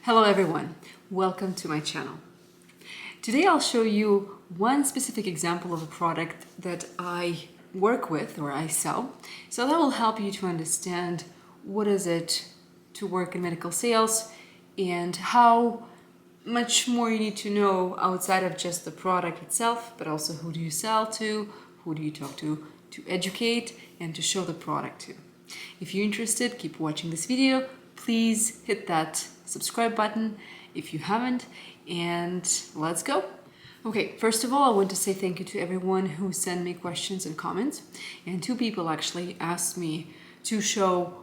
Hello everyone, welcome to my channel. Today I'll show you one specific example of a product that I work with or I sell. So that will help you to understand what is it to work in medical sales and how much more you need to know outside of just the product itself, but also who do you sell to, who do you talk to educate and to show the product to. If you're interested, keep watching this video. Please hit that subscribe button if you haven't, and let's go. Okay, first of all, I want to say thank you to everyone who sent me questions and comments. And two people actually asked me to show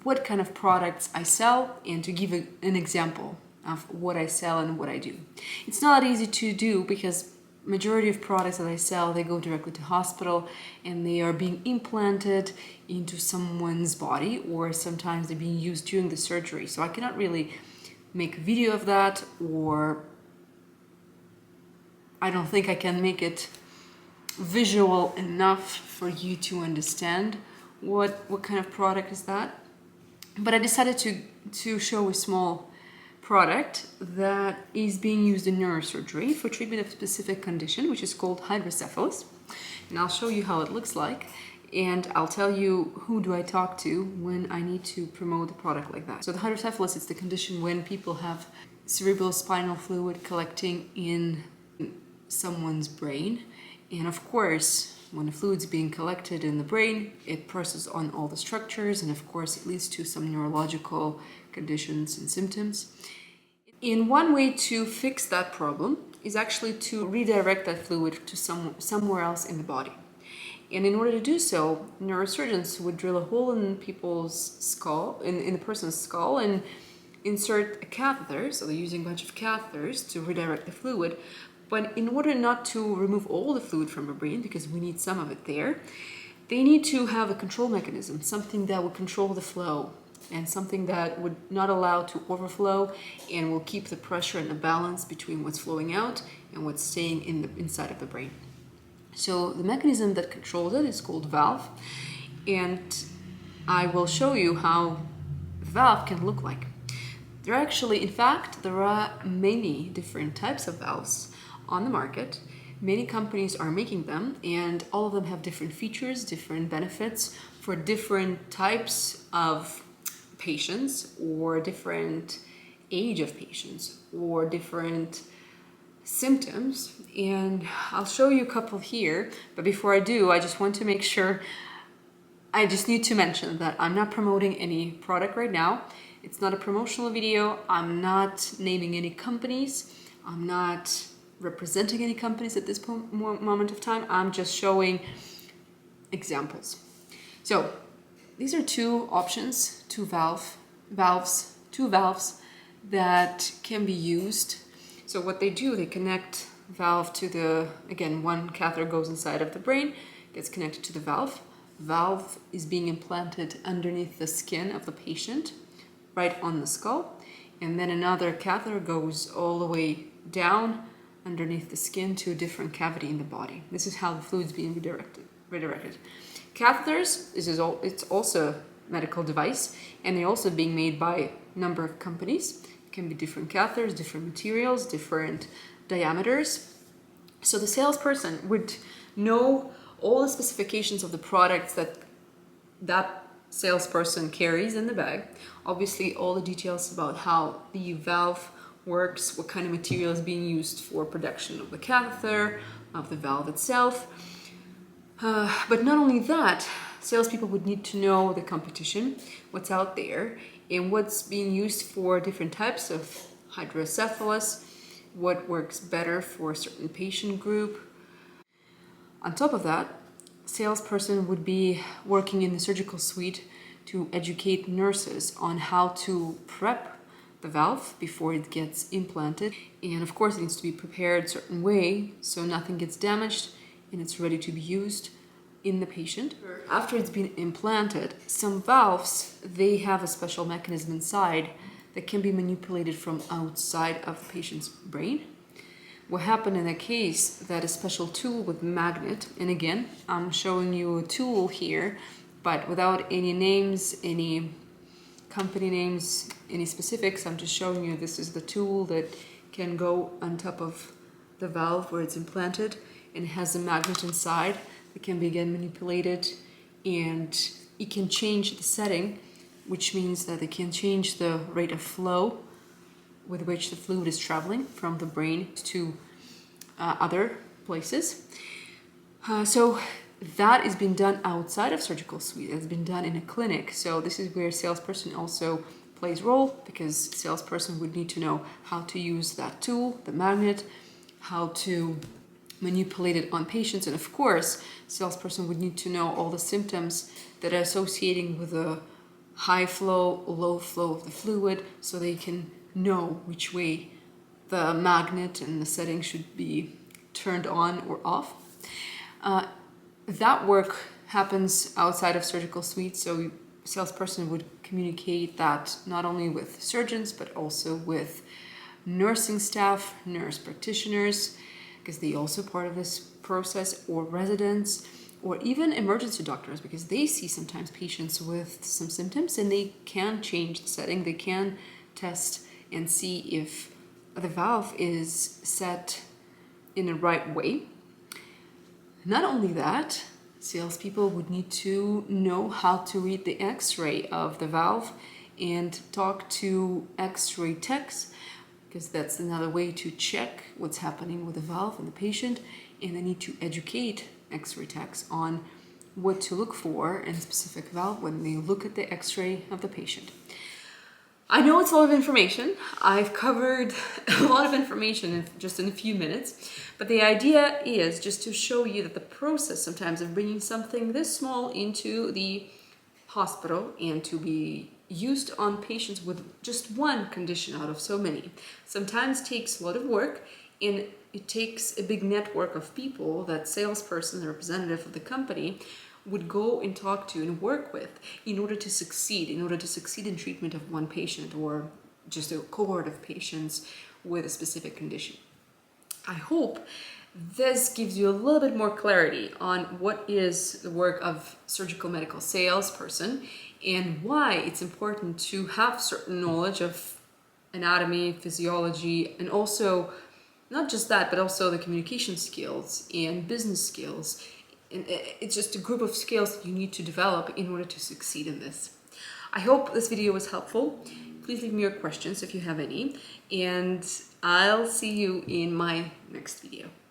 what kind of products I sell and to give an example of what I sell and what I do. It's not easy to do because majority of products that I sell, they go directly to hospital and they are being implanted into someone's body, or sometimes they're being used during the surgery. So I cannot really make a video of that, or I don't think I can make it visual enough for you to understand what kind of product is that. But I decided to show a small product that is being used in neurosurgery for treatment of a specific condition, which is called hydrocephalus. And I'll show you how it looks like, and I'll tell you who do I talk to when I need to promote a product like that. So the hydrocephalus is the condition when people have cerebral spinal fluid collecting in someone's brain. And of course, when the fluid's being collected in the brain, it presses on all the structures, and of course it leads to some neurological conditions and symptoms. In one way to fix that problem is actually to redirect that fluid to somewhere else in the body. And in order to do so, neurosurgeons would drill a hole in people's skull, in the person's skull, and insert a catheter. So they're using a bunch of catheters to redirect the fluid. But in order not to remove all the fluid from the brain, because we need some of it there, they need to have a control mechanism, something that would control the flow and something that would not allow to overflow and will keep the pressure and the balance between what's flowing out and what's staying inside of the brain. So the mechanism that controls it is called valve, and I will show you how the valve can look like. There are many different types of valves on the market. Many companies are making them, and all of them have different features, different benefits for different types of patients, or different age of patients, or different symptoms. And I'll show you a couple here, but before I do, I just want to make sure, I just need to mention that I'm not promoting any product right now. It's not a promotional video. I'm not naming any companies. I'm not representing any companies at this moment of time. I'm just showing examples. So these are two options, two valves that can be used. So what they do, they connect valve to again, one catheter goes inside of the brain, gets connected to the valve. Valve is being implanted underneath the skin of the patient, right on the skull. And then another catheter goes all the way down underneath the skin to a different cavity in the body. This is how the fluid's being redirected. Catheters, it's also a medical device, and they're also being made by a number of companies. It can be different catheters, different materials, different diameters. So the salesperson would know all the specifications of the products that salesperson carries in the bag. Obviously, all the details about how the valve works, what kind of material is being used for production of the catheter, of the valve itself. But not only that, salespeople would need to know the competition, what's out there, and what's being used for different types of hydrocephalus, what works better for a certain patient group. On top of that, salesperson would be working in the surgical suite to educate nurses on how to prep the valve before it gets implanted. And of course, it needs to be prepared a certain way so nothing gets damaged and it's ready to be used in the patient. After it's been implanted, some valves, they have a special mechanism inside that can be manipulated from outside of the patient's brain. What happened in that case, that a special tool with magnet, and again, I'm showing you a tool here, but without any names, any company names, any specifics. I'm just showing you this is the tool that can go on top of the valve where it's implanted, and it has a magnet inside that can be again manipulated, and it can change the setting, which means that it can change the rate of flow with which the fluid is traveling from the brain to other places. So that is being done outside of surgical suite. It's been done in a clinic. So this is where salesperson also plays a role, because salesperson would need to know how to use that tool, the magnet, how to manipulate it on patients, and of course, salesperson would need to know all the symptoms that are associating with a high flow, low flow of the fluid, so they can know which way the magnet and the setting should be turned on or off. That work happens outside of surgical suite, so salesperson would communicate that not only with surgeons but also with nursing staff, nurse practitioners, because they also part of this process, or residents, or even emergency doctors, because they see sometimes patients with some symptoms and they can change the setting. They can test and see if the valve is set in the right way. Not only that, salespeople would need to know how to read the X-ray of the valve and talk to X-ray techs, because that's another way to check what's happening with the valve and the patient, and they need to educate X-ray techs on what to look for in a specific valve when they look at the X-ray of the patient. I know it's a lot of information. I've covered a lot of information just in a few minutes, but the idea is just to show you that the process sometimes of bringing something this small into the hospital and to be used on patients with just one condition out of so many sometimes takes a lot of work, and it takes a big network of people that salesperson, the representative of the company, would go and talk to and work with in order to succeed in treatment of one patient or just a cohort of patients with a specific condition. I hope this gives you a little bit more clarity on what is the work of surgical medical salesperson and why it's important to have certain knowledge of anatomy, physiology, and also not just that, but also the communication skills and business skills. And it's just a group of skills that you need to develop in order to succeed in this. I hope this video was helpful. Please leave me your questions if you have any, and I'll see you in my next video.